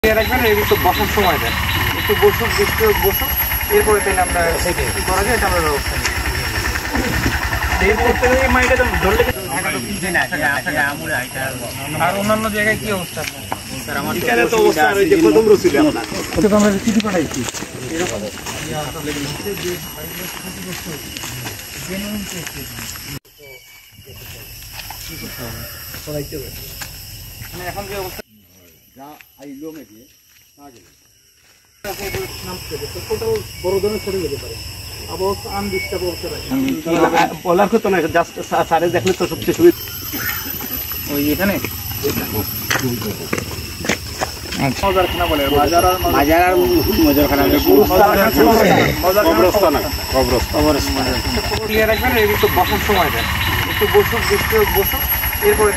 রাখবেন, একটু বসার সময় দেন, একটু বসুক, বৃষ্টি বসুক, এরপরে তাহলে আমরা কি করা যায় এটা আমরা ব্যবস্থা নিই। আর অন্যান্য জায়গায় কি অবস্থা? এখানে তো অবস্থা আমরা চিঠি পাঠাইছি এখন যে অবস্থা বড় ধরনের ছড়ে যেতে পারে। বলার কথা না, জাস্ট স্যারে দেখলে তো সবচেয়ে সুবিধা। ওই এখানে মজারখানা বলে, বাজার আর মজারখানা ক্লিয়ার রাখবেন, একটু বসার সময় দেন, একটু বসুক, বৃষ্টি বসুক, এরপরে